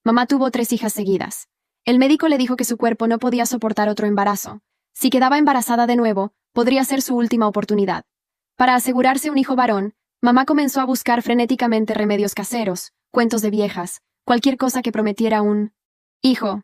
Mamá tuvo 3 hijas seguidas. El médico le dijo que su cuerpo no podía soportar otro embarazo. Si quedaba embarazada de nuevo, podría ser su última oportunidad. Para asegurarse un hijo varón, mamá comenzó a buscar frenéticamente remedios caseros, cuentos de viejas, cualquier cosa que prometiera un hijo.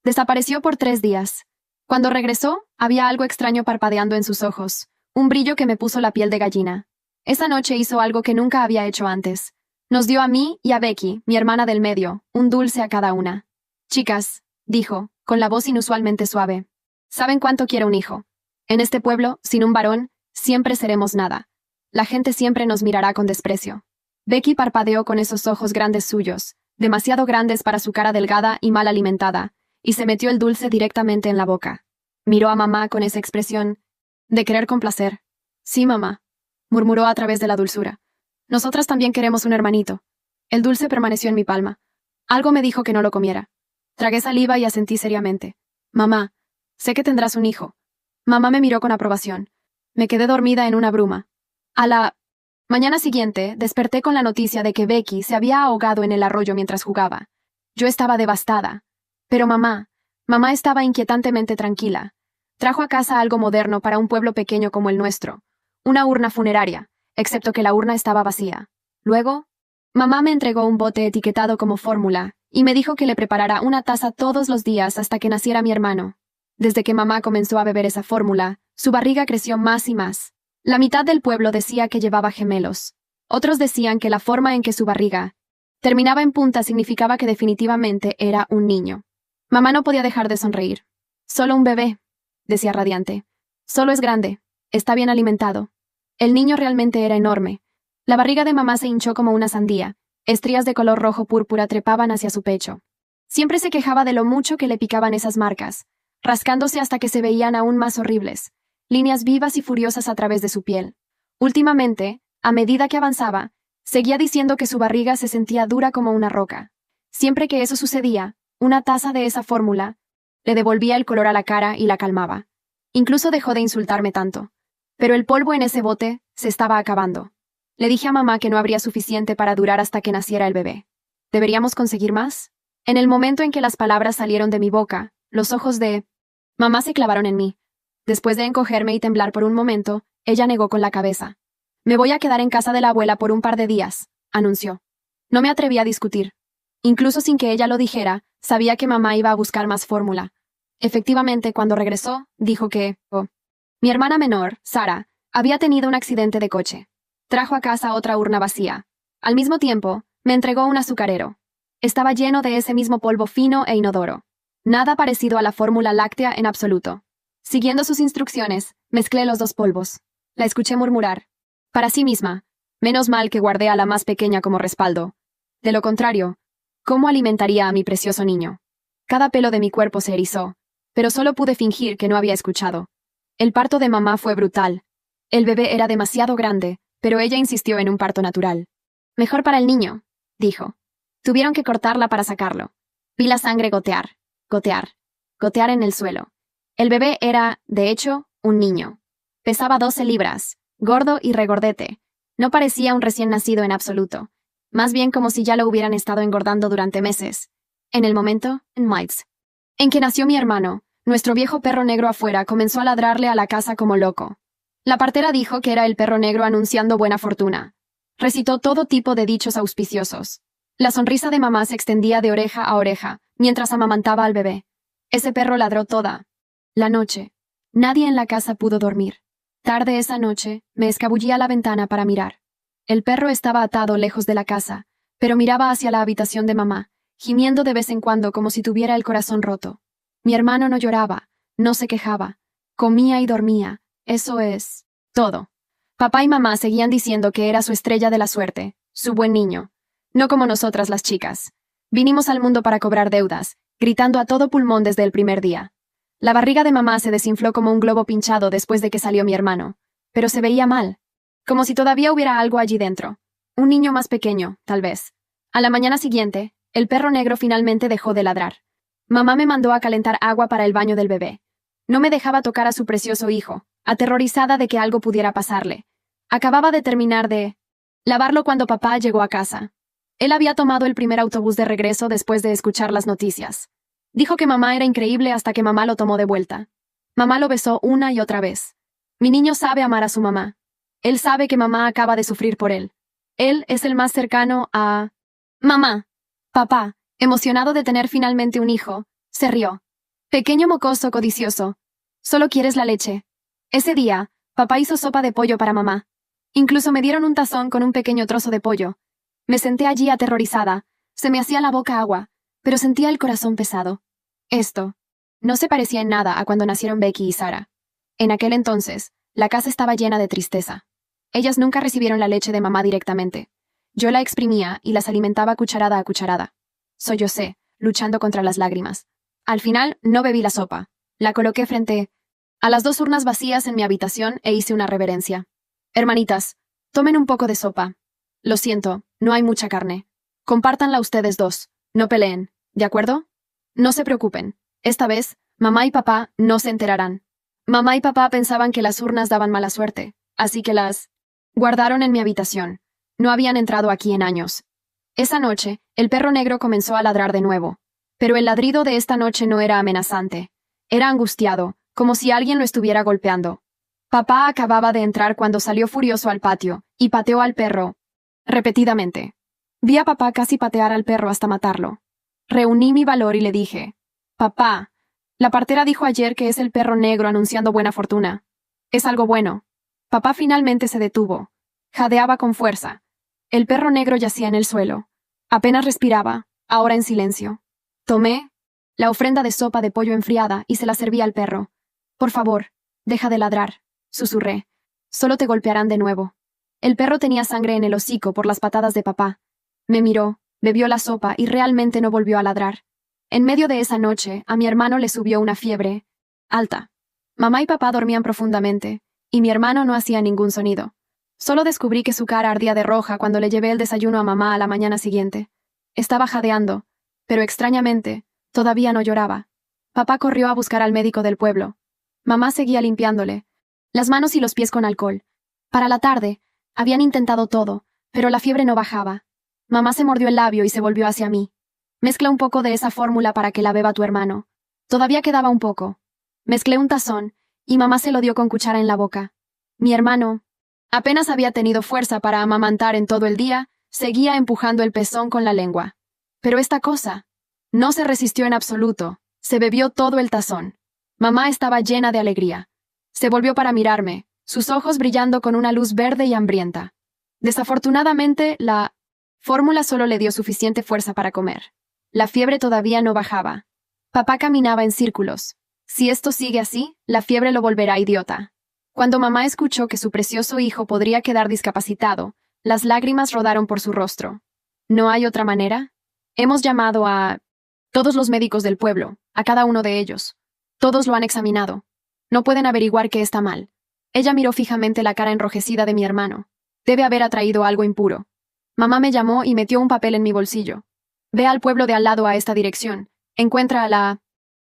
Desapareció por 3 días. Cuando regresó, había algo extraño parpadeando en sus ojos, un brillo que me puso la piel de gallina. Esa noche hizo algo que nunca había hecho antes. Nos dio a mí y a Becky, mi hermana del medio, un dulce a cada una. Chicas, dijo, con la voz inusualmente suave. ¿Saben cuánto quiero un hijo? En este pueblo, sin un varón, siempre seremos nada. La gente siempre nos mirará con desprecio. Becky parpadeó con esos ojos grandes suyos, demasiado grandes para su cara delgada y mal alimentada, y se metió el dulce directamente en la boca. Miró a mamá con esa expresión de querer complacer. Sí, mamá, murmuró a través de la dulzura. Nosotras también queremos un hermanito. El dulce permaneció en mi palma. Algo me dijo que no lo comiera. Tragué saliva y asentí seriamente. Mamá, sé que tendrás un hijo. Mamá me miró con aprobación. Me quedé dormida en una bruma. A la mañana siguiente, desperté con la noticia de que Becky se había ahogado en el arroyo mientras jugaba. Yo estaba devastada. Pero mamá estaba inquietantemente tranquila. Trajo a casa algo moderno para un pueblo pequeño como el nuestro. Una urna funeraria, excepto que la urna estaba vacía. Luego, mamá me entregó un bote etiquetado como fórmula y me dijo que le preparara una taza todos los días hasta que naciera mi hermano. Desde que mamá comenzó a beber esa fórmula, su barriga creció más y más. La mitad del pueblo decía que llevaba gemelos. Otros decían que la forma en que su barriga terminaba en punta significaba que definitivamente era un niño. Mamá no podía dejar de sonreír. Solo un bebé, decía radiante. Solo es grande. Está bien alimentado. El niño realmente era enorme. La barriga de mamá se hinchó como una sandía. Estrías de color rojo púrpura trepaban hacia su pecho. Siempre se quejaba de lo mucho que le picaban esas marcas, rascándose hasta que se veían aún más horribles, líneas vivas y furiosas a través de su piel. Últimamente, a medida que avanzaba, seguía diciendo que su barriga se sentía dura como una roca. Siempre que eso sucedía, una taza de esa fórmula le devolvía el color a la cara y la calmaba. Incluso dejó de insultarme tanto. Pero el polvo en ese bote se estaba acabando. Le dije a mamá que no habría suficiente para durar hasta que naciera el bebé. ¿Deberíamos conseguir más? En el momento en que las palabras salieron de mi boca, los ojos de mamá se clavaron en mí. Después de encogerme y temblar por un momento, ella negó con la cabeza. Me voy a quedar en casa de la abuela por un par de días, anunció. No me atreví a discutir. Incluso sin que ella lo dijera, sabía que mamá iba a buscar más fórmula. Efectivamente, cuando regresó, dijo que mi hermana menor, Sara, había tenido un accidente de coche. Trajo a casa otra urna vacía. Al mismo tiempo, me entregó un azucarero. Estaba lleno de ese mismo polvo fino e inodoro. Nada parecido a la fórmula láctea en absoluto. Siguiendo sus instrucciones, mezclé los 2 polvos. La escuché murmurar. Para sí misma. Menos mal que guardé a la más pequeña como respaldo. De lo contrario, ¿cómo alimentaría a mi precioso niño? Cada pelo de mi cuerpo se erizó, pero solo pude fingir que no había escuchado. El parto de mamá fue brutal. El bebé era demasiado grande, pero ella insistió en un parto natural. Mejor para el niño, dijo. Tuvieron que cortarla para sacarlo. Vi la sangre gotear, gotear, gotear en el suelo. El bebé era, de hecho, un niño. Pesaba 12 libras, gordo y regordete. No parecía un recién nacido en absoluto. Más bien como si ya lo hubieran estado engordando durante meses. En el momento, en que nació mi hermano, nuestro viejo perro negro afuera comenzó a ladrarle a la casa como loco. La partera dijo que era el perro negro anunciando buena fortuna. Recitó todo tipo de dichos auspiciosos. La sonrisa de mamá se extendía de oreja a oreja, mientras amamantaba al bebé. Ese perro ladró toda la noche. Nadie en la casa pudo dormir. Tarde esa noche, me escabullí a la ventana para mirar. El perro estaba atado lejos de la casa, pero miraba hacia la habitación de mamá, gimiendo de vez en cuando como si tuviera el corazón roto. Mi hermano no lloraba, no se quejaba. Comía y dormía. Eso es todo. Papá y mamá seguían diciendo que era su estrella de la suerte, su buen niño. No como nosotras las chicas. Vinimos al mundo para cobrar deudas, gritando a todo pulmón desde el primer día. La barriga de mamá se desinfló como un globo pinchado después de que salió mi hermano. Pero se veía mal. Como si todavía hubiera algo allí dentro. Un niño más pequeño, tal vez. A la mañana siguiente, el perro negro finalmente dejó de ladrar. Mamá me mandó a calentar agua para el baño del bebé. No me dejaba tocar a su precioso hijo, aterrorizada de que algo pudiera pasarle. Acababa de terminar de lavarlo cuando papá llegó a casa. Él había tomado el primer autobús de regreso después de escuchar las noticias. Dijo que mamá era increíble hasta que mamá lo tomó de vuelta. Mamá lo besó una y otra vez. Mi niño sabe amar a su mamá. Él sabe que mamá acaba de sufrir por él. Él es el más cercano a... Mamá. Papá, emocionado de tener finalmente un hijo, se rió. Pequeño mocoso codicioso. Solo quieres la leche. Ese día, papá hizo sopa de pollo para mamá. Incluso me dieron un tazón con un pequeño trozo de pollo. Me senté allí aterrorizada. Se me hacía la boca agua, pero sentía el corazón pesado. Esto no se parecía en nada a cuando nacieron Becky y Sarah. En aquel entonces, la casa estaba llena de tristeza. Ellas nunca recibieron la leche de mamá directamente. Yo la exprimía y las alimentaba cucharada a cucharada. Sollocé, luchando contra las lágrimas. Al final, no bebí la sopa. La coloqué frente a las 2 urnas vacías en mi habitación e hice una reverencia. Hermanitas, tomen un poco de sopa. Lo siento, no hay mucha carne. Compártanla ustedes dos. No peleen, ¿de acuerdo? No se preocupen. Esta vez, mamá y papá no se enterarán. Mamá y papá pensaban que las urnas daban mala suerte, así que las guardaron en mi habitación. No habían entrado aquí en años. Esa noche, el perro negro comenzó a ladrar de nuevo. Pero el ladrido de esta noche no era amenazante. Era angustiado, como si alguien lo estuviera golpeando. Papá acababa de entrar cuando salió furioso al patio, y pateó al perro. Repetidamente. Vi a papá casi patear al perro hasta matarlo. Reuní mi valor y le dije, «Papá, la partera dijo ayer que es el perro negro anunciando buena fortuna. Es algo bueno». Papá finalmente se detuvo. Jadeaba con fuerza. El perro negro yacía en el suelo. Apenas respiraba, ahora en silencio. Tomé la ofrenda de sopa de pollo enfriada y se la serví al perro. «Por favor, deja de ladrar», susurré. «Solo te golpearán de nuevo». El perro tenía sangre en el hocico por las patadas de papá. Me miró, bebió la sopa y realmente no volvió a ladrar. En medio de esa noche, a mi hermano le subió una fiebre alta. Mamá y papá dormían profundamente, y mi hermano no hacía ningún sonido. Solo descubrí que su cara ardía de roja cuando le llevé el desayuno a mamá a la mañana siguiente. Estaba jadeando, pero extrañamente, todavía no lloraba. Papá corrió a buscar al médico del pueblo. Mamá seguía limpiándole las manos y los pies con alcohol. Para la tarde, habían intentado todo, pero la fiebre no bajaba. Mamá se mordió el labio y se volvió hacia mí. «Mezcla un poco de esa fórmula para que la beba tu hermano». Todavía quedaba un poco. Mezclé un tazón, y mamá se lo dio con cuchara en la boca. Mi hermano apenas había tenido fuerza para amamantar en todo el día, seguía empujando el pezón con la lengua. Pero esta cosa no se resistió en absoluto, se bebió todo el tazón. Mamá estaba llena de alegría. Se volvió para mirarme, sus ojos brillando con una luz verde y hambrienta. Desafortunadamente, la fórmula solo le dio suficiente fuerza para comer. La fiebre todavía no bajaba. Papá caminaba en círculos. Si esto sigue así, la fiebre lo volverá idiota. Cuando mamá escuchó que su precioso hijo podría quedar discapacitado, las lágrimas rodaron por su rostro. ¿No hay otra manera? Hemos llamado a todos los médicos del pueblo, a cada uno de ellos. Todos lo han examinado. No pueden averiguar qué está mal. Ella miró fijamente la cara enrojecida de mi hermano. Debe haber atraído algo impuro. Mamá me llamó y metió un papel en mi bolsillo. «Ve al pueblo de al lado a esta dirección. Encuentra a la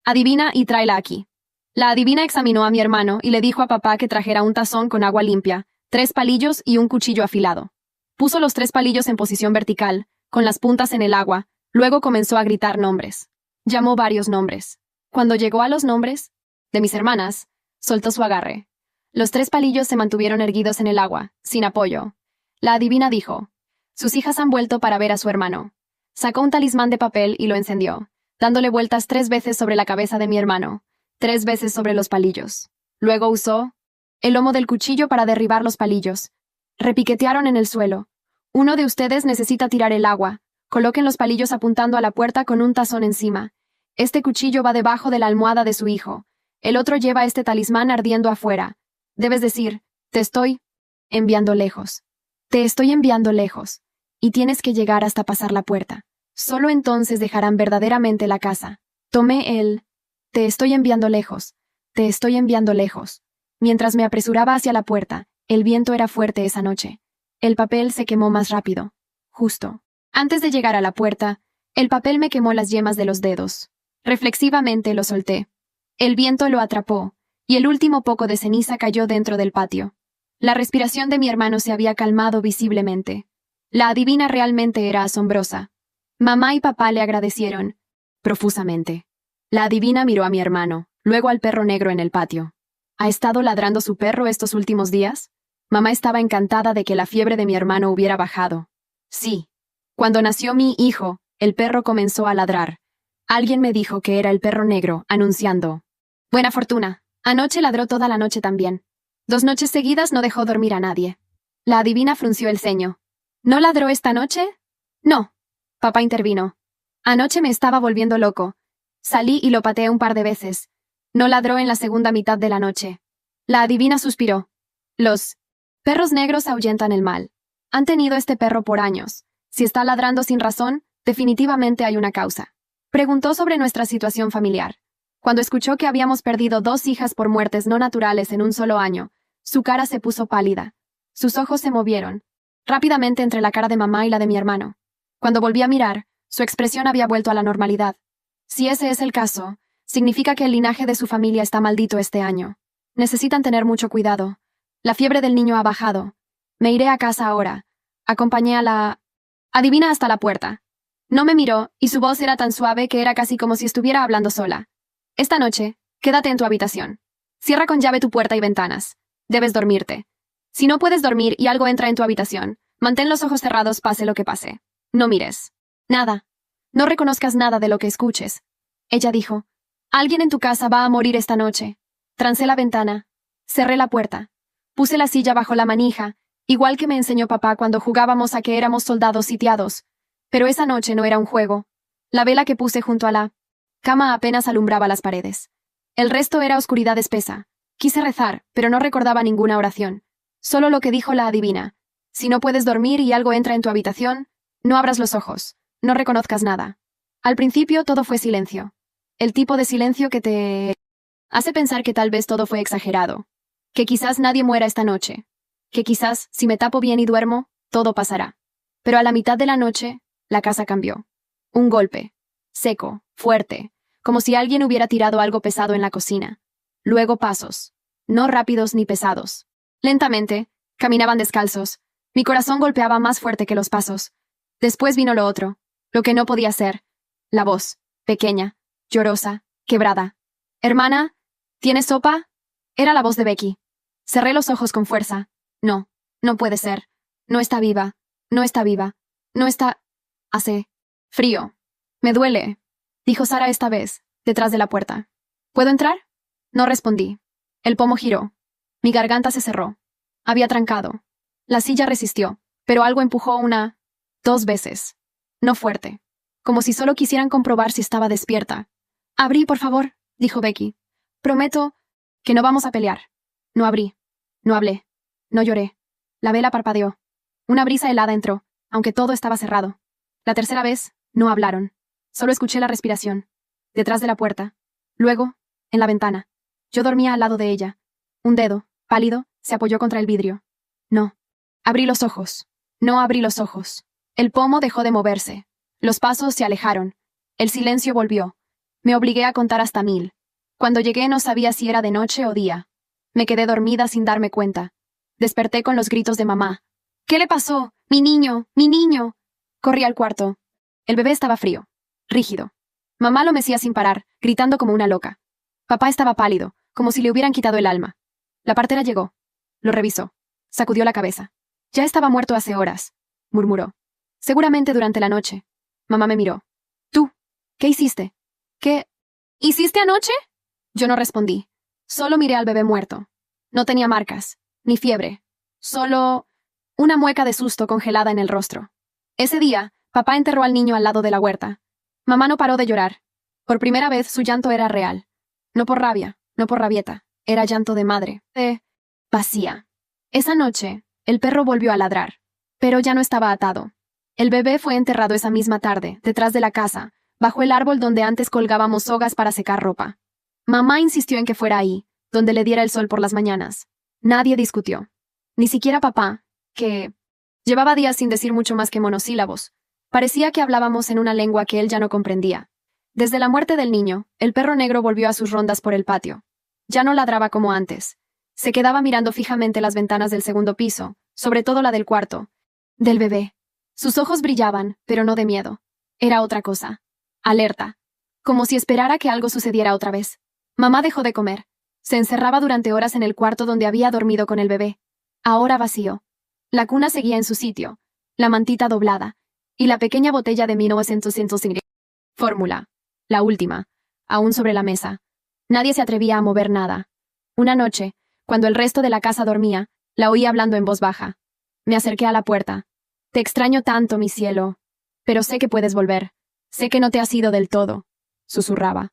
adivina y tráela aquí». La adivina examinó a mi hermano y le dijo a papá que trajera un tazón con agua limpia, 3 palillos y un cuchillo afilado. Puso los 3 palillos en posición vertical, con las puntas en el agua, luego comenzó a gritar nombres. Llamó varios nombres. Cuando llegó a los nombres de mis hermanas, soltó su agarre. Los 3 palillos se mantuvieron erguidos en el agua, sin apoyo. La adivina dijo, «Sus hijas han vuelto para ver a su hermano». Sacó un talismán de papel y lo encendió, dándole vueltas 3 veces sobre la cabeza de mi hermano, 3 veces sobre los palillos. Luego usó el lomo del cuchillo para derribar los palillos. Repiquetearon en el suelo. «Uno de ustedes necesita tirar el agua. Coloquen los palillos apuntando a la puerta con un tazón encima. Este cuchillo va debajo de la almohada de su hijo. El otro lleva este talismán ardiendo afuera. Debes decir, te estoy enviando lejos. Te estoy enviando lejos. Y tienes que llegar hasta pasar la puerta. Solo entonces dejarán verdaderamente la casa». Tomé el «te estoy enviando lejos, te estoy enviando lejos». Mientras me apresuraba hacia la puerta, el viento era fuerte esa noche. El papel se quemó más rápido. Justo antes de llegar a la puerta, el papel me quemó las yemas de los dedos. Reflexivamente lo solté. El viento lo atrapó, y el último poco de ceniza cayó dentro del patio. La respiración de mi hermano se había calmado visiblemente. La adivina realmente era asombrosa. Mamá y papá le agradecieron profusamente. La adivina miró a mi hermano, luego al perro negro en el patio. ¿Ha estado ladrando su perro estos últimos días? Mamá estaba encantada de que la fiebre de mi hermano hubiera bajado. Sí. Cuando nació mi hijo, el perro comenzó a ladrar. Alguien me dijo que era el perro negro, anunciando. Buena fortuna. Anoche ladró toda la noche también. 2 noches seguidas no dejó dormir a nadie. La adivina frunció el ceño. ¿No ladró esta noche? No. Papá intervino. Anoche me estaba volviendo loco. Salí y lo pateé un par de veces. No ladró en la segunda mitad de la noche. La adivina suspiró. Los perros negros ahuyentan el mal. Han tenido este perro por años. Si está ladrando sin razón, definitivamente hay una causa. Preguntó sobre nuestra situación familiar. Cuando escuchó que habíamos perdido 2 hijas por muertes no naturales en un solo año, su cara se puso pálida. Sus ojos se movieron rápidamente entre la cara de mamá y la de mi hermano. Cuando volví a mirar, su expresión había vuelto a la normalidad. Si ese es el caso, significa que el linaje de su familia está maldito este año. Necesitan tener mucho cuidado. La fiebre del niño ha bajado. Me iré a casa ahora. Acompañé a la adivina hasta la puerta. No me miró, y su voz era tan suave que era casi como si estuviera hablando sola. Esta noche, quédate en tu habitación. Cierra con llave tu puerta y ventanas. Debes dormirte. Si no puedes dormir y algo entra en tu habitación, mantén los ojos cerrados pase lo que pase. No mires. Nada. No reconozcas nada de lo que escuches. Ella dijo. Alguien en tu casa va a morir esta noche. Trancé la ventana. Cerré la puerta. Puse la silla bajo la manija, igual que me enseñó papá cuando jugábamos a que éramos soldados sitiados. Pero esa noche no era un juego. La vela que puse junto a la cama apenas alumbraba las paredes. El resto era oscuridad espesa. Quise rezar, pero no recordaba ninguna oración. Solo lo que dijo la adivina. Si no puedes dormir y algo entra en tu habitación, no abras los ojos. No reconozcas nada. Al principio todo fue silencio. El tipo de silencio que te hace pensar que tal vez todo fue exagerado. Que quizás nadie muera esta noche. Que quizás, si me tapo bien y duermo, todo pasará. Pero a la mitad de la noche, la casa cambió. Un golpe. Seco, fuerte, como si alguien hubiera tirado algo pesado en la cocina. Luego pasos. No rápidos ni pesados. Lentamente, caminaban descalzos. Mi corazón golpeaba más fuerte que los pasos. Después vino lo otro, lo que no podía ser. La voz, pequeña, llorosa, quebrada. Hermana, ¿tienes sopa? Era la voz de Becky. Cerré los ojos con fuerza. No, no puede ser. No está viva. No está viva. No está... Hace frío. Me duele, dijo Sara esta vez, detrás de la puerta. ¿Puedo entrar? No respondí. El pomo giró. Mi garganta se cerró. Había trancado. La silla resistió, pero algo empujó 2 veces. No fuerte. Como si solo quisieran comprobar si estaba despierta. Abrí, por favor, dijo Becky. Prometo que no vamos a pelear. No abrí. No hablé. No lloré. La vela parpadeó. Una brisa helada entró, aunque todo estaba cerrado. La tercera vez, no hablaron. Solo escuché la respiración. Detrás de la puerta. Luego, en la ventana. Yo dormía al lado de ella. Un dedo, pálido, se apoyó contra el vidrio. No. Abrí los ojos. No abrí los ojos. El pomo dejó de moverse. Los pasos se alejaron. El silencio volvió. Me obligué a contar hasta 1000. Cuando llegué no sabía si era de noche o día. Me quedé dormida sin darme cuenta. Desperté con los gritos de mamá. ¿Qué le pasó? ¡Mi niño! ¡Mi niño! Corrí al cuarto. El bebé estaba frío. Rígido. Mamá lo mecía sin parar, gritando como una loca. Papá estaba pálido, como si le hubieran quitado el alma. La partera llegó. Lo revisó. Sacudió la cabeza. Ya estaba muerto hace horas, murmuró. Seguramente durante la noche. Mamá me miró. ¿Tú? ¿Qué hiciste? ¿Qué hiciste anoche? Yo no respondí. Solo miré al bebé muerto. No tenía marcas, ni fiebre. Solo una mueca de susto congelada en el rostro. Ese día, papá enterró al niño al lado de la huerta. Mamá no paró de llorar. Por primera vez su llanto era real. No por rabia, no por rabieta. Era llanto de madre. Vacía. Esa noche, el perro volvió a ladrar. Pero ya no estaba atado. El bebé fue enterrado esa misma tarde, detrás de la casa, bajo el árbol donde antes colgábamos sogas para secar ropa. Mamá insistió en que fuera ahí, donde le diera el sol por las mañanas. Nadie discutió. Ni siquiera papá, que llevaba días sin decir mucho más que monosílabos. Parecía que hablábamos en una lengua que él ya no comprendía. Desde la muerte del niño, el perro negro volvió a sus rondas por el patio. Ya no ladraba como antes. Se quedaba mirando fijamente las ventanas del segundo piso, sobre todo la del cuarto. Del bebé. Sus ojos brillaban, pero no de miedo. Era otra cosa. Alerta. Como si esperara que algo sucediera otra vez. Mamá dejó de comer. Se encerraba durante horas en el cuarto donde había dormido con el bebé. Ahora vacío. La cuna seguía en su sitio, la mantita doblada, y la pequeña botella de 1905. Fórmula. La última. Aún sobre la mesa. Nadie se atrevía a mover nada. Una noche, cuando el resto de la casa dormía, la oí hablando en voz baja. Me acerqué a la puerta. Te extraño tanto, mi cielo. Pero sé que puedes volver. Sé que no te has ido del todo. Susurraba.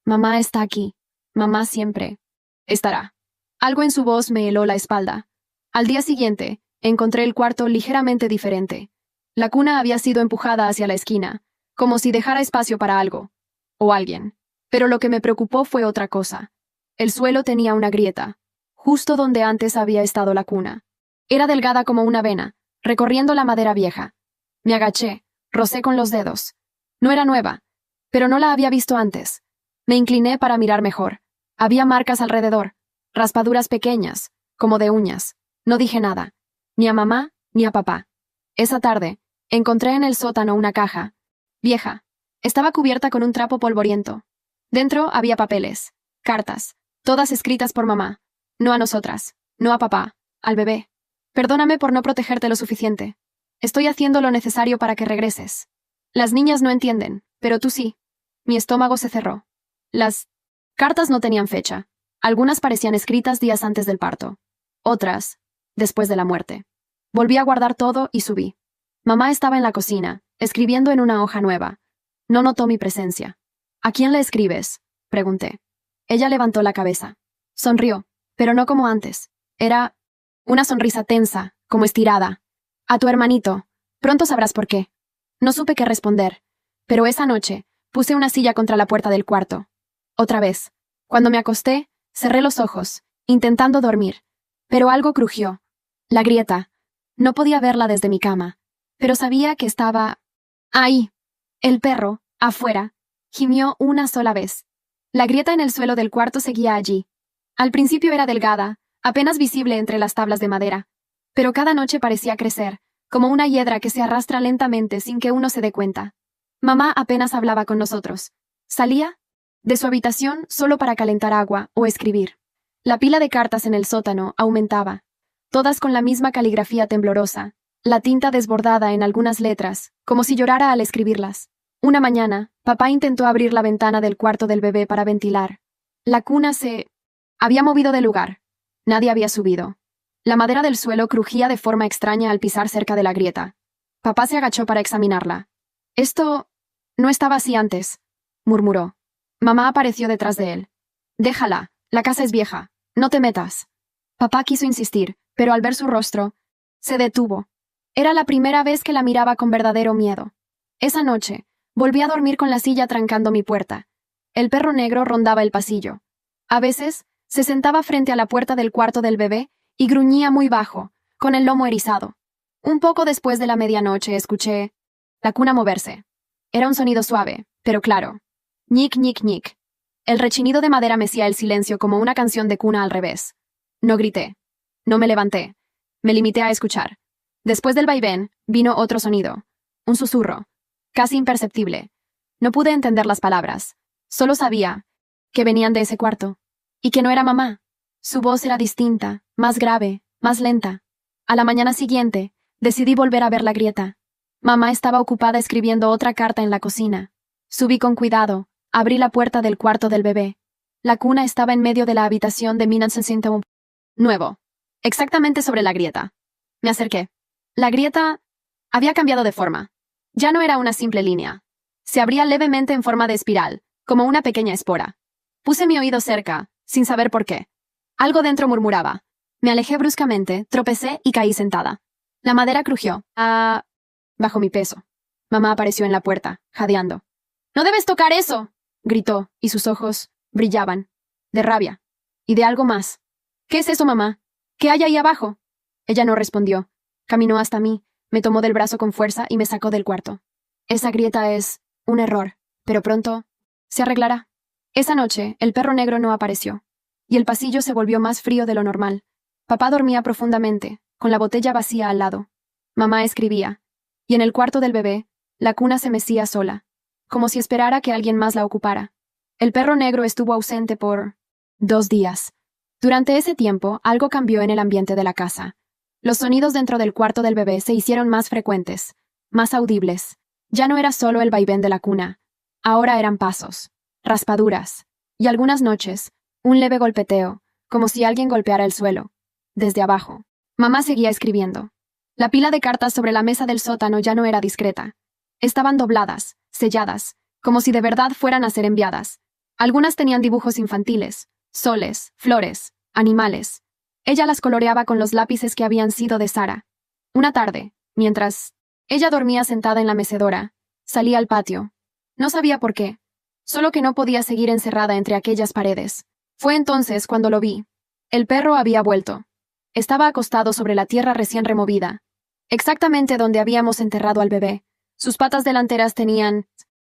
Mamá está aquí. Mamá siempre estará. Algo en su voz me heló la espalda. Al día siguiente, encontré el cuarto ligeramente diferente. La cuna había sido empujada hacia la esquina, como si dejara espacio para algo. O alguien. Pero lo que me preocupó fue otra cosa. El suelo tenía una grieta, justo donde antes había estado la cuna. Era delgada como una vena, recorriendo la madera vieja. Me agaché, rocé con los dedos. No era nueva, pero no la había visto antes. Me incliné para mirar mejor. Había marcas alrededor, raspaduras pequeñas, como de uñas. No dije nada, ni a mamá ni a papá. Esa tarde, encontré en el sótano una caja. Vieja. Estaba cubierta con un trapo polvoriento. Dentro había papeles, cartas, todas escritas por mamá. No a nosotras, no a papá, al bebé. Perdóname por no protegerte lo suficiente. Estoy haciendo lo necesario para que regreses. Las niñas no entienden, pero tú sí. Mi estómago se cerró. Las cartas no tenían fecha. Algunas parecían escritas días antes del parto. Otras, después de la muerte. Volví a guardar todo y subí. Mamá estaba en la cocina, escribiendo en una hoja nueva. No notó mi presencia. ¿A quién le escribes?, pregunté. Ella levantó la cabeza. Sonrió, pero no como antes. Era una sonrisa tensa, como estirada. A tu hermanito. Pronto sabrás por qué. No supe qué responder, pero esa noche puse una silla contra la puerta del cuarto. Otra vez. Cuando me acosté, cerré los ojos, intentando dormir. Pero algo crujió. La grieta. No podía verla desde mi cama, pero sabía que estaba ahí. El perro, afuera, gimió una sola vez. La grieta en el suelo del cuarto seguía allí. Al principio era delgada, apenas visible entre las tablas de madera, pero cada noche parecía crecer, como una hiedra que se arrastra lentamente sin que uno se dé cuenta. Mamá apenas hablaba con nosotros. Salía de su habitación solo para calentar agua o escribir. La pila de cartas en el sótano aumentaba, todas con la misma caligrafía temblorosa, la tinta desbordada en algunas letras, como si llorara al escribirlas. Una mañana, papá intentó abrir la ventana del cuarto del bebé para ventilar. La cuna se había movido de lugar. Nadie había subido. La madera del suelo crujía de forma extraña al pisar cerca de la grieta. Papá se agachó para examinarla. Esto no estaba así antes, murmuró. Mamá apareció detrás de él. Déjala, la casa es vieja, no te metas. Papá quiso insistir, pero al ver su rostro, se detuvo. Era la primera vez que la miraba con verdadero miedo. Esa noche, volví a dormir con la silla trancando mi puerta. El perro negro rondaba el pasillo. A veces, se sentaba frente a la puerta del cuarto del bebé y gruñía muy bajo, con el lomo erizado. Un poco después de la medianoche escuché la cuna moverse. Era un sonido suave, pero claro. Ñic, ñic, ñic. El rechinido de madera mecía el silencio como una canción de cuna al revés. No grité. No me levanté. Me limité a escuchar. Después del vaivén, vino otro sonido. Un susurro. Casi imperceptible. No pude entender las palabras. Solo sabía que venían de ese cuarto. Y que no era mamá. Su voz era distinta, más grave, más lenta. A la mañana siguiente, decidí volver a ver la grieta. Mamá estaba ocupada escribiendo otra carta en la cocina. Subí con cuidado, abrí la puerta del cuarto del bebé. La cuna estaba en medio de la habitación de 1901. Nuevo. Exactamente sobre la grieta. Me acerqué. La grieta había cambiado de forma. Ya no era una simple línea. Se abría levemente en forma de espiral, como una pequeña espora. Puse mi oído cerca, sin saber por qué. Algo dentro murmuraba. Me alejé bruscamente, tropecé y caí sentada. La madera crujió. Bajo mi peso. Mamá apareció en la puerta, jadeando. «¡No debes tocar eso!», gritó, y sus ojos brillaban. De rabia. Y de algo más. «¿Qué es eso, mamá? ¿Qué hay ahí abajo?». Ella no respondió. Caminó hasta mí, me tomó del brazo con fuerza y me sacó del cuarto. «Esa grieta es un error, pero pronto se arreglará». Esa noche, el perro negro no apareció, y el pasillo se volvió más frío de lo normal. Papá dormía profundamente, con la botella vacía al lado. Mamá escribía. Y en el cuarto del bebé, la cuna se mecía sola, como si esperara que alguien más la ocupara. El perro negro estuvo ausente por 2 días. Durante ese tiempo, algo cambió en el ambiente de la casa. Los sonidos dentro del cuarto del bebé se hicieron más frecuentes, más audibles. Ya no era solo el vaivén de la cuna. Ahora eran pasos, raspaduras, y algunas noches, un leve golpeteo, como si alguien golpeara el suelo. Desde abajo. Mamá seguía escribiendo. La pila de cartas sobre la mesa del sótano ya no era discreta. Estaban dobladas, selladas, como si de verdad fueran a ser enviadas. Algunas tenían dibujos infantiles, soles, flores, animales. Ella las coloreaba con los lápices que habían sido de Sara. Una tarde, mientras ella dormía sentada en la mecedora, salí al patio. No sabía por qué, solo que no podía seguir encerrada entre aquellas paredes. Fue entonces cuando lo vi. El perro había vuelto. Estaba acostado sobre la tierra recién removida, exactamente donde habíamos enterrado al bebé. Sus patas delanteras tenían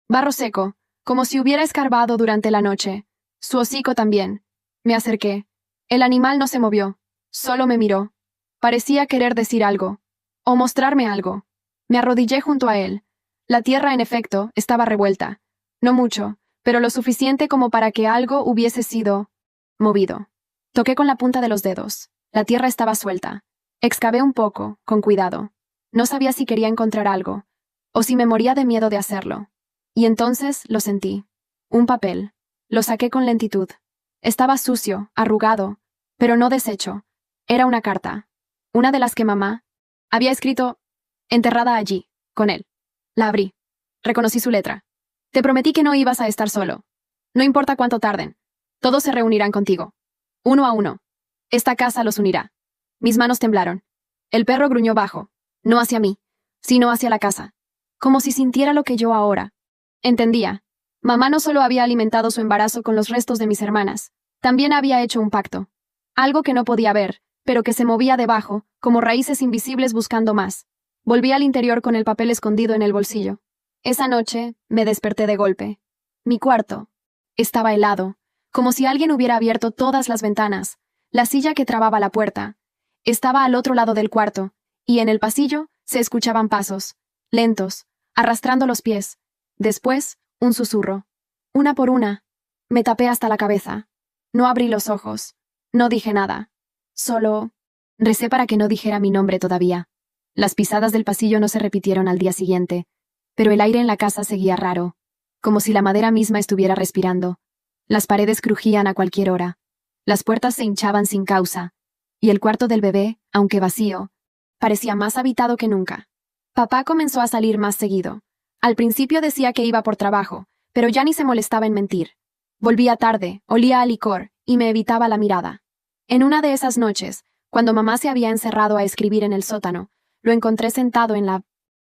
barro seco, como si hubiera escarbado durante la noche. Su hocico también. Me acerqué. El animal no se movió, solo me miró. Parecía querer decir algo, o mostrarme algo. Me arrodillé junto a él. La tierra, en efecto, estaba revuelta. No mucho, pero lo suficiente como para que algo hubiese sido movido. Toqué con la punta de los dedos. La tierra estaba suelta. Excavé un poco, con cuidado. No sabía si quería encontrar algo, o si me moría de miedo de hacerlo. Y entonces lo sentí. Un papel. Lo saqué con lentitud. Estaba sucio, arrugado, pero no deshecho. Era una carta. Una de las que mamá había escrito, enterrada allí, con él. La abrí. Reconocí su letra. Te prometí que no ibas a estar solo. No importa cuánto tarden. Todos se reunirán contigo. Uno a uno. Esta casa los unirá. Mis manos temblaron. El perro gruñó bajo, no hacia mí, sino hacia la casa, como si sintiera lo que yo ahora. Entendía. Mamá no solo había alimentado su embarazo con los restos de mis hermanas, también había hecho un pacto. Algo que no podía ver, pero que se movía debajo, como raíces invisibles buscando más. Volví al interior con el papel escondido en el bolsillo. Esa noche, me desperté de golpe. Mi cuarto estaba helado, como si alguien hubiera abierto todas las ventanas. La silla que trababa la puerta estaba al otro lado del cuarto, y en el pasillo se escuchaban pasos, lentos, arrastrando los pies. Después, un susurro. Una por una. Me tapé hasta la cabeza. No abrí los ojos. No dije nada. Solo recé para que no dijera mi nombre todavía. Las pisadas del pasillo no se repitieron al día siguiente, pero el aire en la casa seguía raro, como si la madera misma estuviera respirando. Las paredes crujían a cualquier hora. Las puertas se hinchaban sin causa, y el cuarto del bebé, aunque vacío, parecía más habitado que nunca. Papá comenzó a salir más seguido. Al principio decía que iba por trabajo, pero ya ni se molestaba en mentir. Volvía tarde, olía a licor, y me evitaba la mirada. En una de esas noches, cuando mamá se había encerrado a escribir en el sótano, lo encontré sentado en la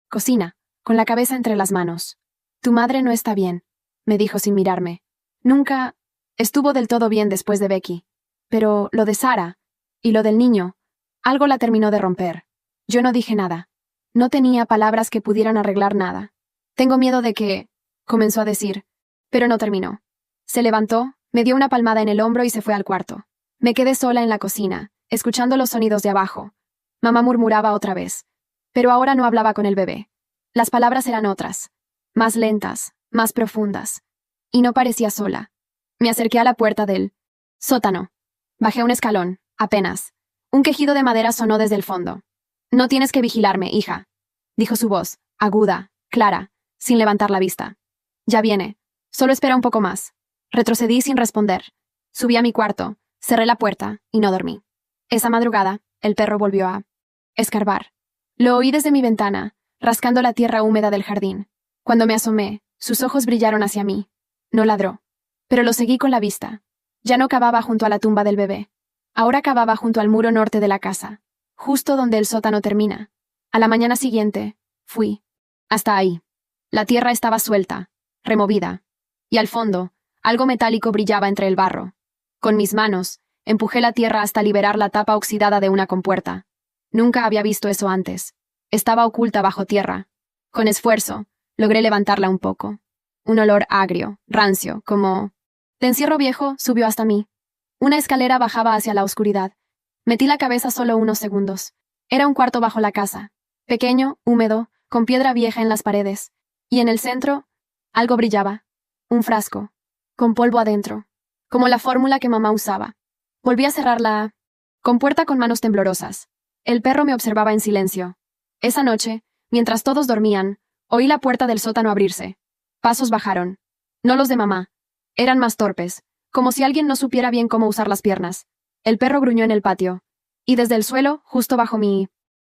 cocina, con la cabeza entre las manos. Tu madre no está bien, me dijo sin mirarme. Nunca estuvo del todo bien después de Becky. Pero lo de Sara, y lo del niño, algo la terminó de romper. Yo no dije nada. No tenía palabras que pudieran arreglar nada. Tengo miedo de que, comenzó a decir, pero no terminó. Se levantó, me dio una palmada en el hombro y se fue al cuarto. Me quedé sola en la cocina, escuchando los sonidos de abajo. Mamá murmuraba otra vez, pero ahora no hablaba con el bebé. Las palabras eran otras, más lentas, más profundas, y no parecía sola. Me acerqué a la puerta del sótano. Bajé un escalón, apenas. Un quejido de madera sonó desde el fondo. No tienes que vigilarme, hija, dijo su voz, aguda, clara, sin levantar la vista. Ya viene. Solo espera un poco más. Retrocedí sin responder. Subí a mi cuarto, cerré la puerta y no dormí. Esa madrugada, el perro volvió a escarbar. Lo oí desde mi ventana, rascando la tierra húmeda del jardín. Cuando me asomé, sus ojos brillaron hacia mí. No ladró, pero lo seguí con la vista. Ya no cavaba junto a la tumba del bebé. Ahora cavaba junto al muro norte de la casa, justo donde el sótano termina. A la mañana siguiente, fui. Hasta ahí. La tierra estaba suelta, removida. Y al fondo, algo metálico brillaba entre el barro. Con mis manos, empujé la tierra hasta liberar la tapa oxidada de una compuerta. Nunca había visto eso antes. Estaba oculta bajo tierra. Con esfuerzo, logré levantarla un poco. Un olor agrio, rancio, como de encierro viejo, subió hasta mí. Una escalera bajaba hacia la oscuridad. Metí la cabeza solo unos segundos. Era un cuarto bajo la casa. Pequeño, húmedo, con piedra vieja en las paredes. Y en el centro, algo brillaba. Un frasco, con polvo adentro, como la fórmula que mamá usaba. Volví a cerrar la compuerta con manos temblorosas. El perro me observaba en silencio. Esa noche, mientras todos dormían, oí la puerta del sótano abrirse. Pasos bajaron. No los de mamá. Eran más torpes, como si alguien no supiera bien cómo usar las piernas. El perro gruñó en el patio. Y desde el suelo, justo bajo mi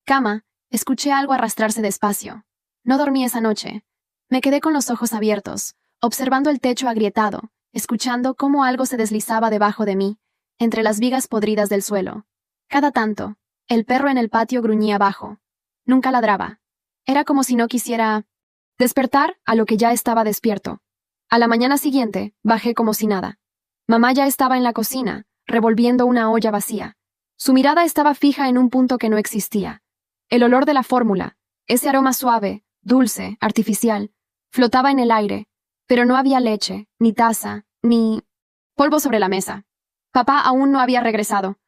cama, escuché algo arrastrarse despacio. No dormí esa noche. Me quedé con los ojos abiertos, observando el techo agrietado, escuchando cómo algo se deslizaba debajo de mí, entre las vigas podridas del suelo. Cada tanto, el perro en el patio gruñía bajo. Nunca ladraba. Era como si no quisiera despertar a lo que ya estaba despierto. A la mañana siguiente, bajé como si nada. Mamá ya estaba en la cocina, revolviendo una olla vacía. Su mirada estaba fija en un punto que no existía. El olor de la fórmula, ese aroma suave, dulce, artificial, flotaba en el aire, pero no había leche, ni taza, ni polvo sobre la mesa. Papá aún no había regresado.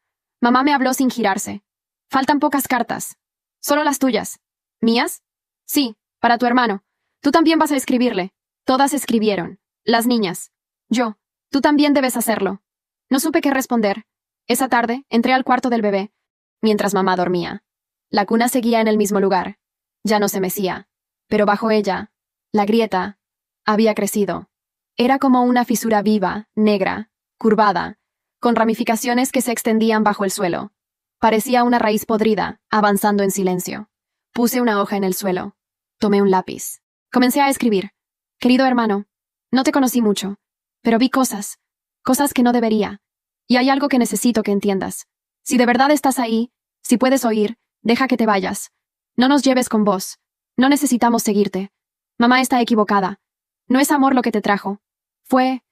Mamá me habló sin girarse. Faltan pocas cartas. Solo las tuyas. ¿Mías? Sí, para tu hermano. Tú también vas a escribirle. Todas escribieron. Las niñas. Yo. Tú también debes hacerlo. No supe qué responder. Esa tarde, entré al cuarto del bebé, mientras mamá dormía. La cuna seguía en el mismo lugar. Ya no se mecía. Pero bajo ella, la grieta había crecido. Era como una fisura viva, negra, curvada, con ramificaciones que se extendían bajo el suelo. Parecía una raíz podrida, avanzando en silencio. Puse una hoja en el suelo. Tomé un lápiz. Comencé a escribir. Querido hermano, no te conocí mucho, pero vi cosas que no debería. Y hay algo que necesito que entiendas. Si de verdad estás ahí, si puedes oír, deja que te vayas. No nos lleves con vos. No necesitamos seguirte. Mamá está equivocada. No es amor lo que te trajo. Fue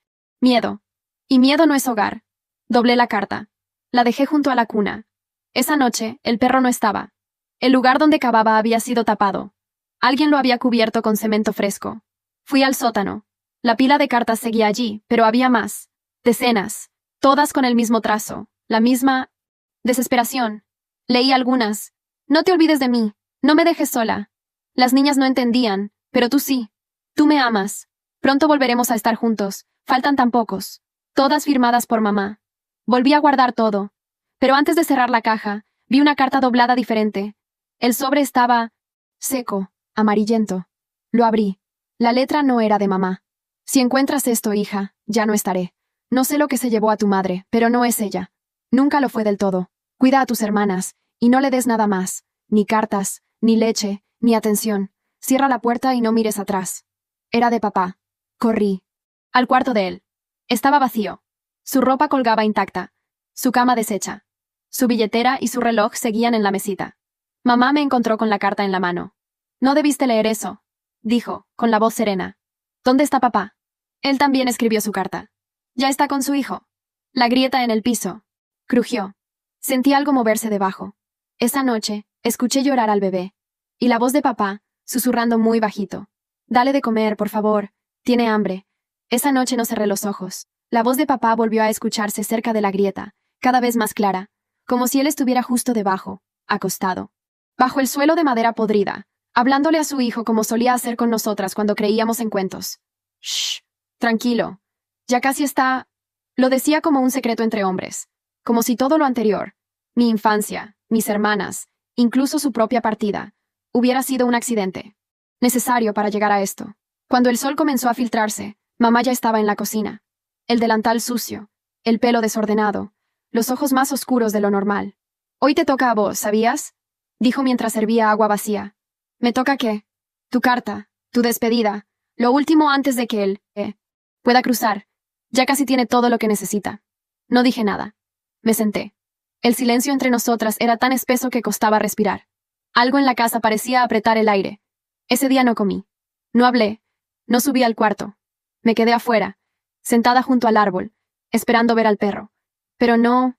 miedo. Y miedo no es hogar. Doblé la carta. La dejé junto a la cuna. Esa noche, el perro no estaba. El lugar donde cavaba había sido tapado. Alguien lo había cubierto con cemento fresco. Fui al sótano. La pila de cartas seguía allí, pero había más. Decenas. Todas con el mismo trazo. La misma desesperación. Leí algunas. No te olvides de mí. No me dejes sola. Las niñas no entendían, pero tú sí. Tú me amas. Pronto volveremos a estar juntos. Faltan tan pocos. Todas firmadas por mamá. Volví a guardar todo. Pero antes de cerrar la caja, vi una carta doblada diferente. El sobre estaba seco, amarillento. Lo abrí. La letra no era de mamá. Si encuentras esto, hija, ya no estaré. No sé lo que se llevó a tu madre, pero no es ella. Nunca lo fue del todo. Cuida a tus hermanas, y no le des nada más. Ni cartas, ni leche, ni atención. Cierra la puerta y no mires atrás. Era de papá. Corrí. Al cuarto de él. Estaba vacío. Su ropa colgaba intacta. Su cama deshecha. Su billetera y su reloj seguían en la mesita. Mamá me encontró con la carta en la mano. No debiste leer eso, dijo, con la voz serena. ¿Dónde está papá? Él también escribió su carta. Ya está con su hijo. La grieta en el piso. Crujió. Sentí algo moverse debajo. Esa noche, escuché llorar al bebé. Y la voz de papá, susurrando muy bajito. Dale de comer, por favor. Tiene hambre. Esa noche no cerré los ojos. La voz de papá volvió a escucharse cerca de la grieta, cada vez más clara, como si él estuviera justo debajo, acostado. Bajo el suelo de madera podrida, hablándole a su hijo como solía hacer con nosotras cuando creíamos en cuentos. Shh, tranquilo. Ya casi está. Lo decía como un secreto entre hombres, como si todo lo anterior, mi infancia, mis hermanas, incluso su propia partida, hubiera sido un accidente necesario para llegar a esto. Cuando el sol comenzó a filtrarse, mamá ya estaba en la cocina. El delantal sucio, el pelo desordenado, los ojos más oscuros de lo normal. Hoy te toca a vos, ¿sabías? Dijo mientras servía agua vacía. ¿Me toca qué? Tu carta, tu despedida, lo último antes de que él, pueda cruzar. Ya casi tiene todo lo que necesita. No dije nada. Me senté. El silencio entre nosotras era tan espeso que costaba respirar. Algo en la casa parecía apretar el aire. Ese día no comí. No hablé. No subí al cuarto. Me quedé afuera, sentada junto al árbol, esperando ver al perro. Pero no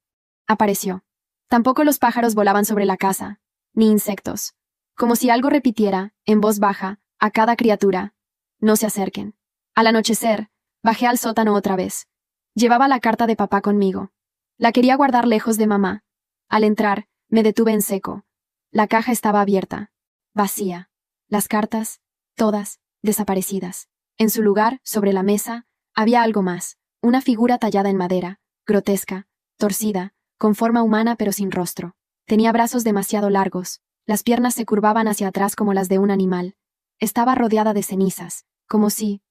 apareció. Tampoco los pájaros volaban sobre la casa, ni insectos. Como si algo repitiera, en voz baja, a cada criatura: no se acerquen. Al anochecer, bajé al sótano otra vez. Llevaba la carta de papá conmigo. La quería guardar lejos de mamá. Al entrar, me detuve en seco. La caja estaba abierta. Vacía. Las cartas, todas, desaparecidas. En su lugar, sobre la mesa, había algo más, una figura tallada en madera, grotesca, torcida, con forma humana pero sin rostro. Tenía brazos demasiado largos, las piernas se curvaban hacia atrás como las de un animal. Estaba rodeada de cenizas, como si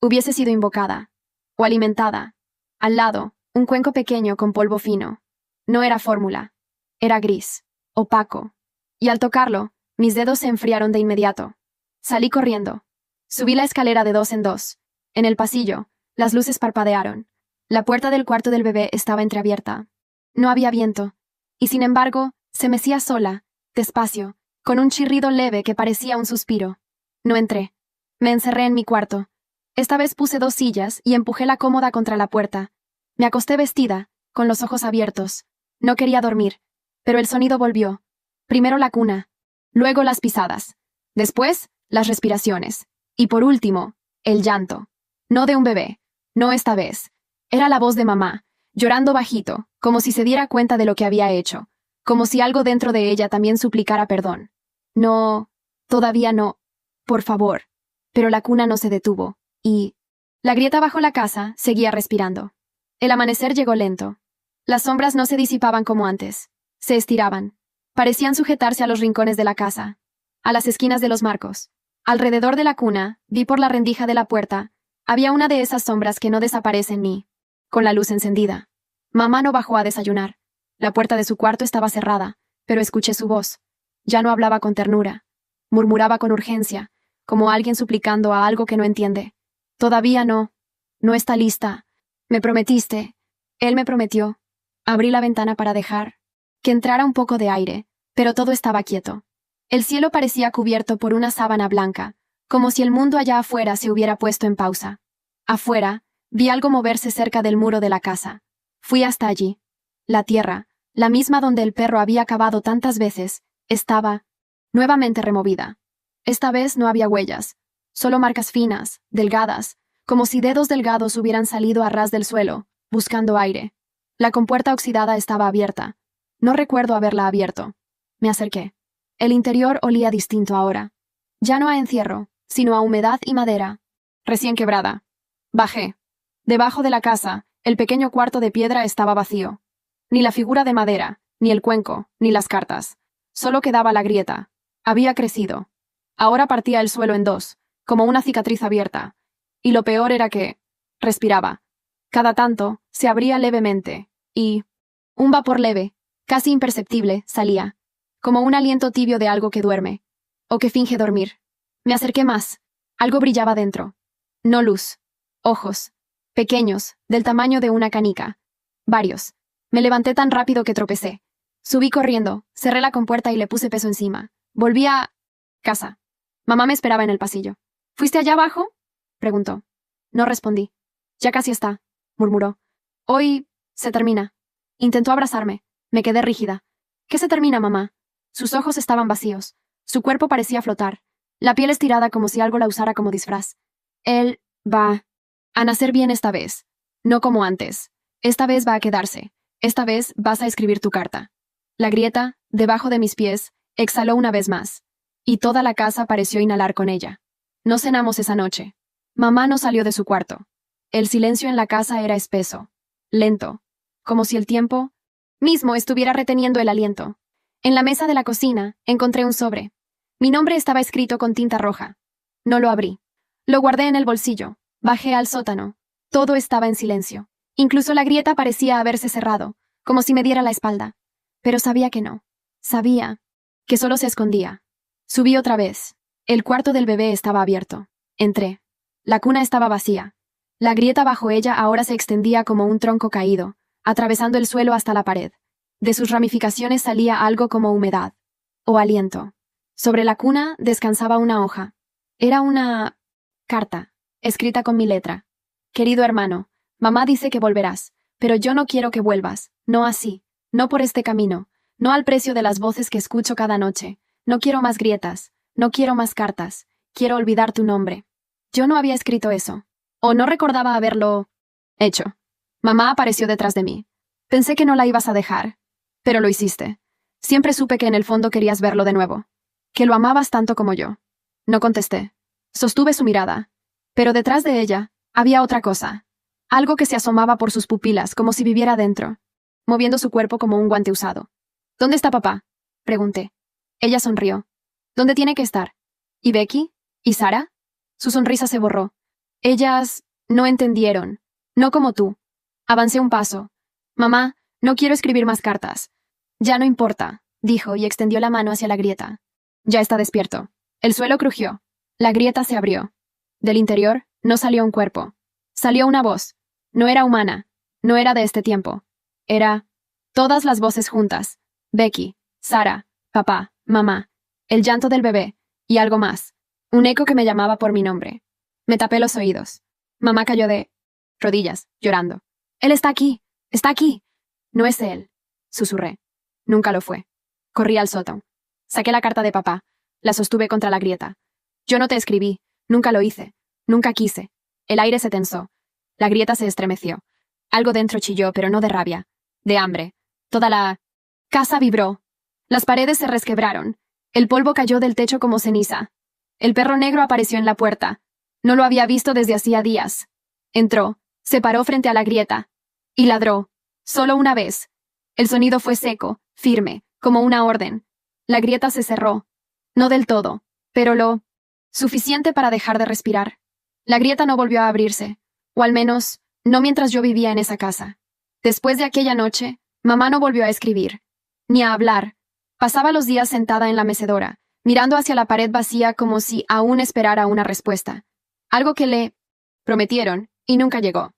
hubiese sido invocada o alimentada. Al lado, un cuenco pequeño con polvo fino. No era fórmula. Era gris, opaco. Y al tocarlo, mis dedos se enfriaron de inmediato. Salí corriendo. Subí la escalera de 2 en 2. En el pasillo, las luces parpadearon. La puerta del cuarto del bebé estaba entreabierta. No había viento. Y sin embargo, se mecía sola, despacio, con un chirrido leve que parecía un suspiro. No entré. Me encerré en mi cuarto. Esta vez puse 2 sillas y empujé la cómoda contra la puerta. Me acosté vestida, con los ojos abiertos. No quería dormir. Pero el sonido volvió. Primero la cuna. Luego las pisadas. Después, las respiraciones. Y por último, el llanto. No de un bebé. No esta vez. Era la voz de mamá, llorando bajito, como si se diera cuenta de lo que había hecho. Como si algo dentro de ella también suplicara perdón. No, todavía no. Por favor. Pero la cuna no se detuvo. Y la grieta bajo la casa seguía respirando. El amanecer llegó lento. Las sombras no se disipaban como antes. Se estiraban. Parecían sujetarse a los rincones de la casa, a las esquinas de los marcos. Alrededor de la cuna, vi por la rendija de la puerta, había una de esas sombras que no desaparecen ni con la luz encendida. Mamá no bajó a desayunar. La puerta de su cuarto estaba cerrada, pero escuché su voz. Ya no hablaba con ternura. Murmuraba con urgencia, como alguien suplicando a algo que no entiende. Todavía no. No está lista. Me prometiste. Él me prometió. Abrí la ventana para dejar que entrara un poco de aire, pero todo estaba quieto. El cielo parecía cubierto por una sábana blanca, como si el mundo allá afuera se hubiera puesto en pausa. Afuera, vi algo moverse cerca del muro de la casa. Fui hasta allí. La tierra, la misma donde el perro había cavado tantas veces, estaba nuevamente removida. Esta vez no había huellas, solo marcas finas, delgadas, como si dedos delgados hubieran salido a ras del suelo, buscando aire. La compuerta oxidada estaba abierta. No recuerdo haberla abierto. Me acerqué. El interior olía distinto ahora. Ya no a encierro, sino a humedad y madera. Recién quebrada. Bajé. Debajo de la casa, el pequeño cuarto de piedra estaba vacío. Ni la figura de madera, ni el cuenco, ni las cartas. Solo quedaba la grieta. Había crecido. Ahora partía el suelo en 2, como una cicatriz abierta. Y lo peor era que respiraba. Cada tanto, se abría levemente, y un vapor leve, casi imperceptible, salía, como un aliento tibio de algo que duerme, o que finge dormir. Me acerqué más. Algo brillaba dentro. No luz. Ojos. Pequeños, del tamaño de una canica. Varios. Me levanté tan rápido que tropecé. Subí corriendo, cerré la compuerta y le puse peso encima. Volví a casa. Mamá me esperaba en el pasillo. ¿Fuiste allá abajo?, preguntó. No respondí. Ya casi está, murmuró. Hoy se termina. Intentó abrazarme. Me quedé rígida. ¿Qué se termina, mamá? Sus ojos estaban vacíos. Su cuerpo parecía flotar. La piel estirada como si algo la usara como disfraz. Él va a nacer bien esta vez. No como antes. Esta vez va a quedarse. Esta vez vas a escribir tu carta. La grieta, debajo de mis pies, exhaló una vez más. Y toda la casa pareció inhalar con ella. No cenamos esa noche. Mamá no salió de su cuarto. El silencio en la casa era espeso, lento, como si el tiempo mismo estuviera reteniendo el aliento. En la mesa de la cocina encontré un sobre. Mi nombre estaba escrito con tinta roja. No lo abrí. Lo guardé en el bolsillo. Bajé al sótano. Todo estaba en silencio. Incluso la grieta parecía haberse cerrado, como si me diera la espalda. Pero sabía que no. Sabía que solo se escondía. Subí otra vez. El cuarto del bebé estaba abierto. Entré. La cuna estaba vacía. La grieta bajo ella ahora se extendía como un tronco caído, atravesando el suelo hasta la pared. De sus ramificaciones salía algo como humedad. O aliento. Sobre la cuna descansaba una hoja. Era una carta, escrita con mi letra. Querido hermano, mamá dice que volverás, pero yo no quiero que vuelvas, no así, no por este camino, no al precio de las voces que escucho cada noche. No quiero más grietas, no quiero más cartas, quiero olvidar tu nombre. Yo no había escrito eso. O no recordaba haberlo hecho. Mamá apareció detrás de mí. Pensé que no la ibas a dejar. Pero lo hiciste. Siempre supe que en el fondo querías verlo de nuevo. Que lo amabas tanto como yo. No contesté. Sostuve su mirada. Pero detrás de ella había otra cosa. Algo que se asomaba por sus pupilas como si viviera dentro, moviendo su cuerpo como un guante usado. ¿Dónde está papá?, pregunté. Ella sonrió. ¿Dónde tiene que estar? ¿Y Becky? ¿Y Sara? Su sonrisa se borró. Ellas no entendieron. No como tú. Avancé un paso. Mamá, no quiero escribir más cartas. Ya no importa, dijo y extendió la mano hacia la grieta. Ya está despierto. El suelo crujió. La grieta se abrió. Del interior no salió un cuerpo. Salió una voz. No era humana. No era de este tiempo. Era todas las voces juntas. Becky, Sara, papá, mamá, el llanto del bebé, y algo más. Un eco que me llamaba por mi nombre. Me tapé los oídos. Mamá cayó de rodillas, llorando. Él está aquí. Está aquí. No es él, susurré. Nunca lo fue. Corrí al sótano. Saqué la carta de papá. La sostuve contra la grieta. Yo no te escribí. Nunca lo hice. Nunca quise. El aire se tensó. La grieta se estremeció. Algo dentro chilló, pero no de rabia. De hambre. Toda la casa vibró. Las paredes se resquebraron. El polvo cayó del techo como ceniza. El perro negro apareció en la puerta. No lo había visto desde hacía días. Entró, se paró frente a la grieta. Y ladró. Solo una vez. El sonido fue seco, firme, como una orden. La grieta se cerró. No del todo, pero lo suficiente para dejar de respirar. La grieta no volvió a abrirse, o al menos, no mientras yo vivía en esa casa. Después de aquella noche, mamá no volvió a escribir, ni a hablar. Pasaba los días sentada en la mecedora, mirando hacia la pared vacía como si aún esperara una respuesta. Algo que le prometieron y nunca llegó.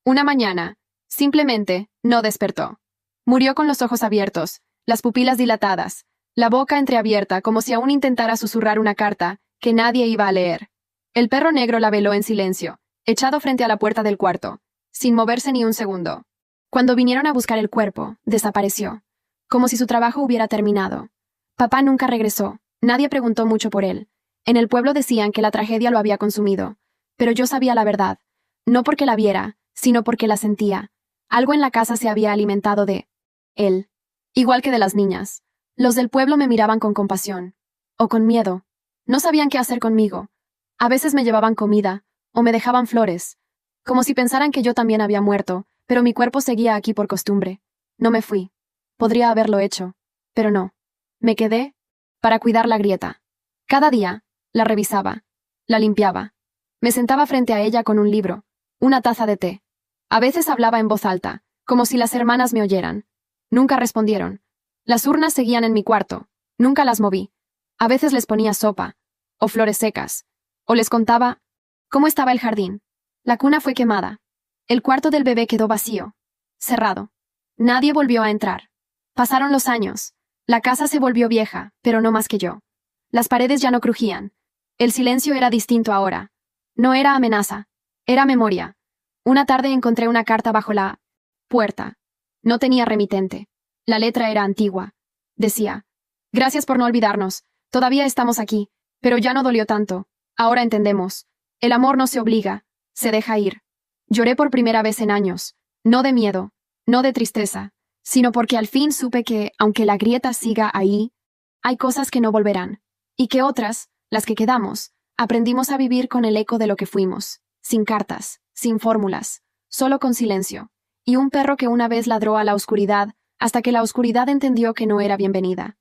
Una mañana, simplemente, no despertó. Murió con los ojos abiertos, las pupilas dilatadas, la boca entreabierta como si aún intentara susurrar una carta que nadie iba a leer. El perro negro la veló en silencio, echado frente a la puerta del cuarto, sin moverse ni un segundo. Cuando vinieron a buscar el cuerpo, desapareció, como si su trabajo hubiera terminado. Papá nunca regresó, nadie preguntó mucho por él. En el pueblo decían que la tragedia lo había consumido, pero yo sabía la verdad, no porque la viera, sino porque la sentía. Algo en la casa se había alimentado de él, igual que de las niñas. Los del pueblo me miraban con compasión, o con miedo. No sabían qué hacer conmigo. A veces me llevaban comida, o me dejaban flores, como si pensaran que yo también había muerto, pero mi cuerpo seguía aquí por costumbre. No me fui. Podría haberlo hecho, pero no. Me quedé para cuidar la grieta. Cada día, la revisaba, la limpiaba. Me sentaba frente a ella con un libro, una taza de té. A veces hablaba en voz alta, como si las hermanas me oyeran. Nunca respondieron. Las urnas seguían en mi cuarto. Nunca las moví. A veces les ponía sopa, o flores secas, o les contaba cómo estaba el jardín. La cuna fue quemada. El cuarto del bebé quedó vacío, cerrado. Nadie volvió a entrar. Pasaron los años. La casa se volvió vieja, pero no más que yo. Las paredes ya no crujían. El silencio era distinto ahora. No era amenaza. Era memoria. Una tarde encontré una carta bajo la puerta. No tenía remitente. La letra era antigua. Decía: gracias por no olvidarnos. Todavía estamos aquí, pero ya no dolió tanto. Ahora entendemos. El amor no se obliga, se deja ir. Lloré por primera vez en años. No de miedo, no de tristeza, sino porque al fin supe que, aunque la grieta siga ahí, hay cosas que no volverán. Y que otras, las que quedamos, aprendimos a vivir con el eco de lo que fuimos. Sin cartas, sin fórmulas, solo con silencio. Y un perro que una vez ladró a la oscuridad, hasta que la oscuridad entendió que no era bienvenida.